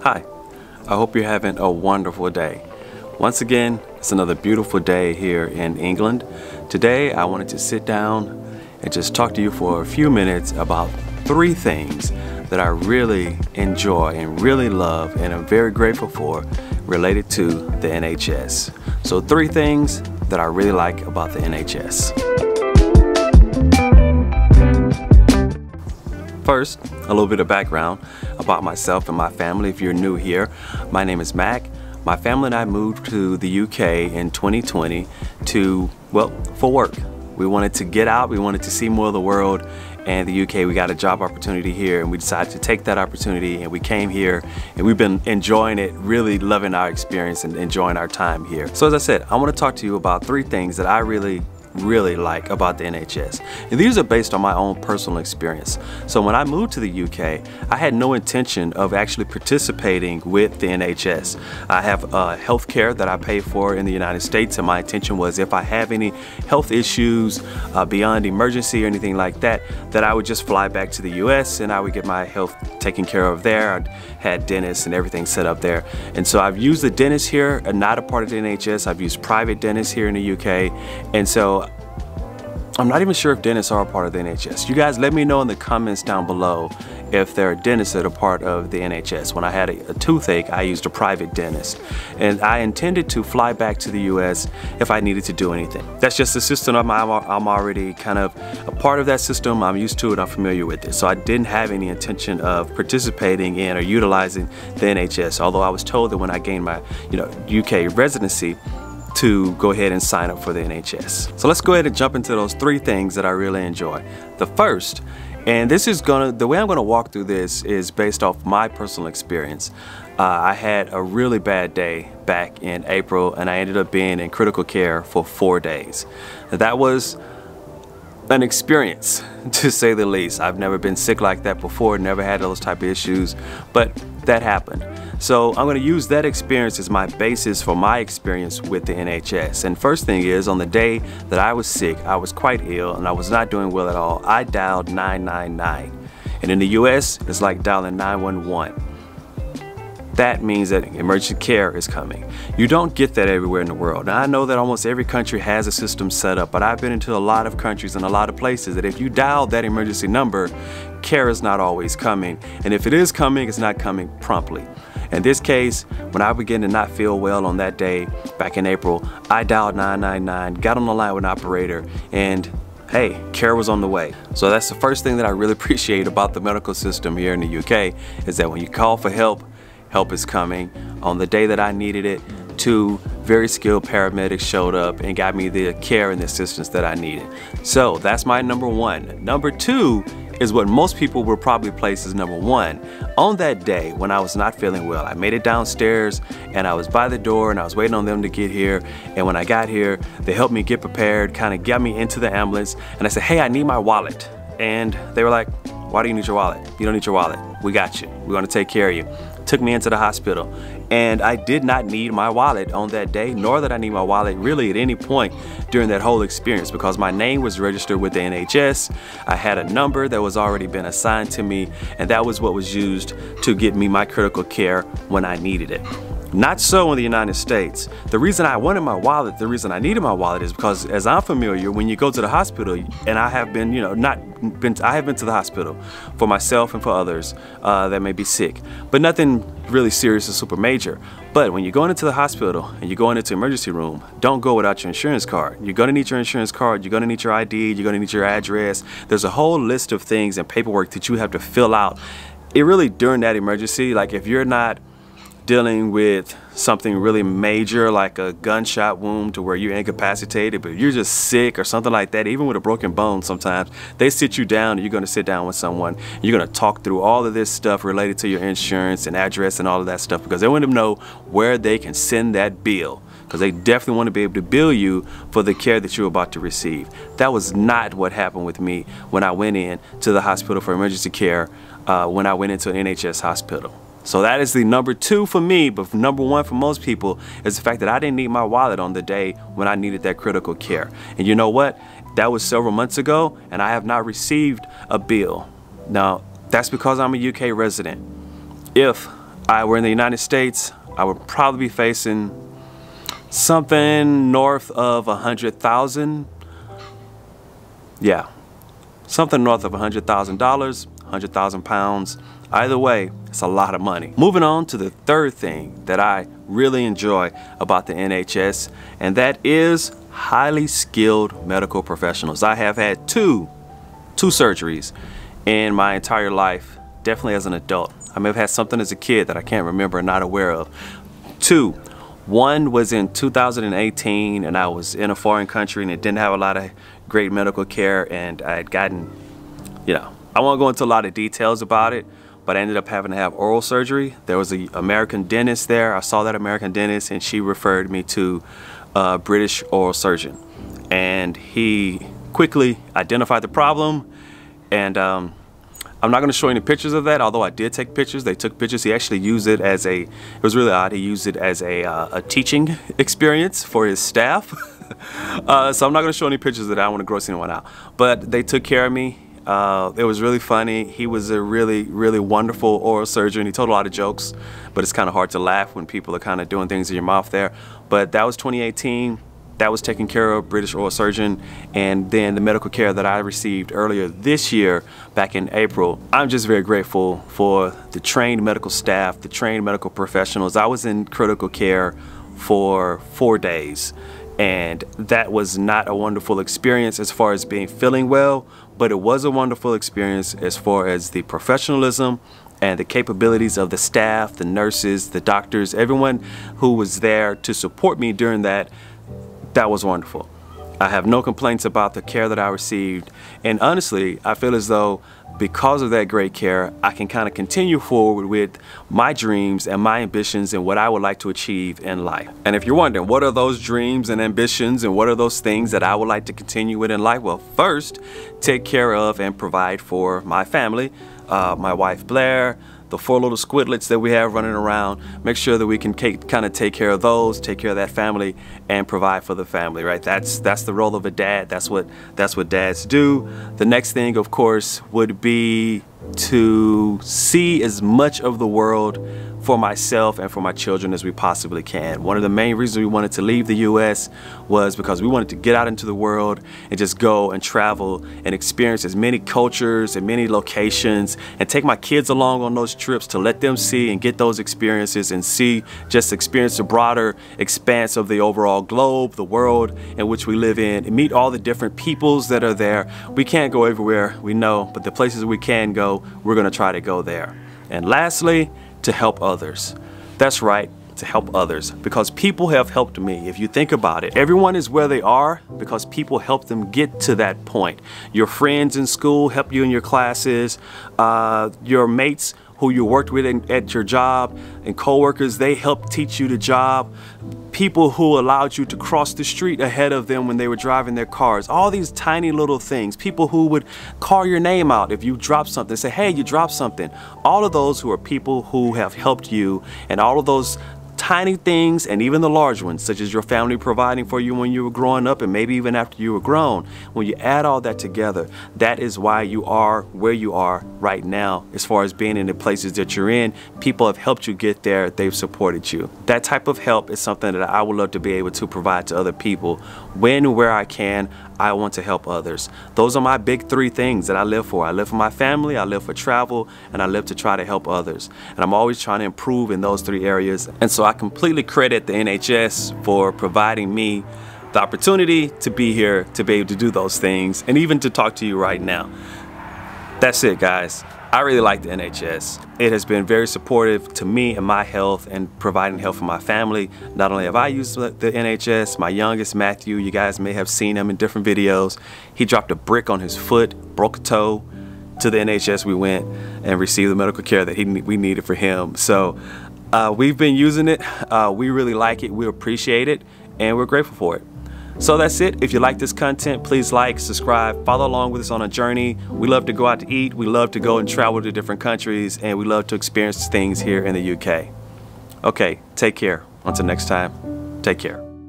Hi, I hope you're having a wonderful day. Once again, it's another beautiful day here in England. Today, I wanted to sit down and just talk to you for a few minutes about 3 things that I really enjoy and really love and am very grateful for related to the NHS. So 3 things that I really like about the NHS. First, a little bit of background about myself and my family. If you're new here, my name is Mac. My family and I moved to the UK in 2020 for work. We wanted to get out, we wanted to see more of the world, and the UK, we got a job opportunity here, and we decided to take that opportunity, and we came here, and we've been enjoying it, really loving our experience and enjoying our time here. So as I said, I want to talk to you about 3 things that I really like about the NHS. And these are based on my own personal experience. So when I moved to the UK, I had no intention of actually participating with the NHS. I have health care that I pay for in the United States, and my intention was if I have any health issues beyond emergency or anything like that, that I would just fly back to the US and I would get my health taken care of there. I had dentists and everything set up there. And so I've used the dentist here, not a part of the NHS. I've used private dentists here in the UK. And so I'm not even sure if dentists are a part of the NHS. You guys let me know in the comments down below if there are dentists that are part of the NHS. When I had a toothache, I used a private dentist. And I intended to fly back to the US if I needed to do anything. That's just the system I'm already kind of a part of that system. I'm used to it, I'm familiar with it. So I didn't have any intention of participating in or utilizing the NHS, although I was told that when I gained my UK residency, to go ahead and sign up for the NHS. So let's go ahead and jump into those 3 things that I really enjoy. The first, and the way I'm gonna walk through this is based off my personal experience. I had a really bad day back in April, and I ended up being in critical care for 4 days. That was an experience, to say the least. I've never been sick like that before, never had those type of issues, but that happened. So I'm going to use that experience as my basis for my experience with the NHS. And first thing is, on the day that I was sick, I was quite ill and I was not doing well at all, I dialed 999. And in the US, it's like dialing 911. That means that emergency care is coming. You don't get that everywhere in the world. Now I know that almost every country has a system set up, but I've been into a lot of countries and a lot of places that if you dial that emergency number, care is not always coming. And if it is coming, it's not coming promptly. In this case, when I began to not feel well on that day back in April, I dialed 999, got on the line with an operator, and hey, care was on the way. So that's the first thing that I really appreciate about the medical system here in the UK, is that when you call for help, help is coming. On the day that I needed it, 2 very skilled paramedics showed up and got me the care and the assistance that I needed. So that's my number 1. Number 2 is what most people will probably place as number 1. On that day when I was not feeling well, I made it downstairs and I was by the door and I was waiting on them to get here. And when I got here, they helped me get prepared, kind of got me into the ambulance. And I said, hey, I need my wallet. And they were like, why do you need your wallet? You don't need your wallet. We got you. We're gonna take care of you. Took me into the hospital. And I did not need my wallet on that day, nor did I need my wallet really at any point during that whole experience, because my name was registered with the NHS. I had a number that was already been assigned to me, and that was what was used to get me my critical care when I needed it. Not so in the United States. The reason I wanted my wallet, the reason I needed my wallet is because, as I'm familiar, when you go to the hospital, and I have been, I have been to the hospital for myself and for others that may be sick, but nothing really serious or super major. But when you're going into the hospital and you're going into the emergency room, don't go without your insurance card. You're gonna need your insurance card, you're gonna need your ID, you're gonna need your address. There's a whole list of things and paperwork that you have to fill out. It really, during that emergency, like if you're not dealing with something really major like a gunshot wound to where you're incapacitated, but you're just sick or something like that, even with a broken bone, sometimes they sit you down and you're going to sit down with someone. You're going to talk through all of this stuff related to your insurance and address and all of that stuff, because they want to know where they can send that bill, because they definitely want to be able to bill you for the care that you're about to receive. That was not what happened with me when I went in to the hospital for emergency care, when I went into an NHS hospital. So that is the number 2 for me, but number 1 for most people is the fact that I didn't need my wallet on the day when I needed that critical care. And you know what? That was several months ago, and I have not received a bill. Now, that's because I'm a UK resident. If I were in the United States, I would probably be facing something north of 100,000. Yeah, something north of $100,000, 100,000 pounds. Either way, it's a lot of money. Moving on to the third thing that I really enjoy about the NHS, and that is highly skilled medical professionals. I have had two surgeries in my entire life, definitely as an adult. I may have had something as a kid that I can't remember and not aware of. Two. One was in 2018, and I was in a foreign country and it didn't have a lot of great medical care, and I had gotten, I won't go into a lot of details about it, but I ended up having to have oral surgery. There was an American dentist there. I saw that American dentist and she referred me to a British oral surgeon. And he quickly identified the problem, and I'm not going to show any pictures of that, although I did take pictures. They took pictures. He actually used it as it was really odd, he used it as a teaching experience for his staff. So I'm not going to show any pictures of that. I don't want to gross anyone out. But they took care of me. It was really funny. He was a really, really wonderful oral surgeon. He told a lot of jokes, but it's kind of hard to laugh when people are kind of doing things in your mouth there. But that was 2018. That was taken care of, British oral surgeon. And then the medical care that I received earlier this year, back in April, I'm just very grateful for the trained medical staff, the trained medical professionals. I was in critical care for 4 days, and that was not a wonderful experience as far as feeling well, but it was a wonderful experience as far as the professionalism and the capabilities of the staff, the nurses, the doctors, everyone who was there to support me during that. That was wonderful. I have no complaints about the care that I received, and honestly, I feel as though because of that great care, I can kind of continue forward with my dreams and my ambitions and what I would like to achieve in life. And if you're wondering, what are those dreams and ambitions and what are those things that I would like to continue with in life? Well, first, take care of and provide for my family, my wife Blair, the 4 little squidlets that we have running around. Make sure that we can kind of take care of those, take care of that family, and provide for the family, right? That's the role of a dad. That's what dads do. The next thing, of course, would be to see as much of the world for myself and for my children as we possibly can. One of the main reasons we wanted to leave the US was because we wanted to get out into the world and just go and travel and experience as many cultures and many locations, and take my kids along on those trips to let them see and get those experiences and experience the broader expanse of the overall globe, the world in which we live in, and meet all the different peoples that are there. We can't go everywhere, we know, but the places we can go, we're gonna try to go there. And lastly, to help others. That's right, to help others, because people have helped me. If you think about it, everyone is where they are because people help them get to that point. Your friends in school help you in your classes, your mates who you worked with at your job, and co-workers, they helped teach you the job. People who allowed you to cross the street ahead of them when they were driving their cars. All these tiny little things. People who would call your name out if you dropped something, say, hey, you dropped something. All of those who are people who have helped you, and all of those tiny things, and even the large ones, such as your family providing for you when you were growing up and maybe even after you were grown. When you add all that together, that is why you are where you are right now as far as being in the places that you're in. People have helped you get there. They've supported you. That type of help is something that I would love to be able to provide to other people. When and where I can, I want to help others. Those are my big 3 things that I live for. I live for my family, I live for travel, and I live to try to help others. And I'm always trying to improve in those 3 areas. And so I completely credit the NHS for providing me the opportunity to be here, to be able to do those things, and even to talk to you right now. That's it, guys. I really like the NHS. It has been very supportive to me and my health and providing health for my family. Not only have I used the NHS, my youngest, Matthew, you guys may have seen him in different videos. He dropped a brick on his foot, broke a toe. To the NHS we went and received the medical care that we needed for him. So we've been using it. We really like it, we appreciate it, and we're grateful for it. So that's it. If you like this content, please like, subscribe, follow along with us on a journey. We love to go out to eat. We love to go and travel to different countries, and we love to experience things here in the UK. Okay, take care. Until next time, take care.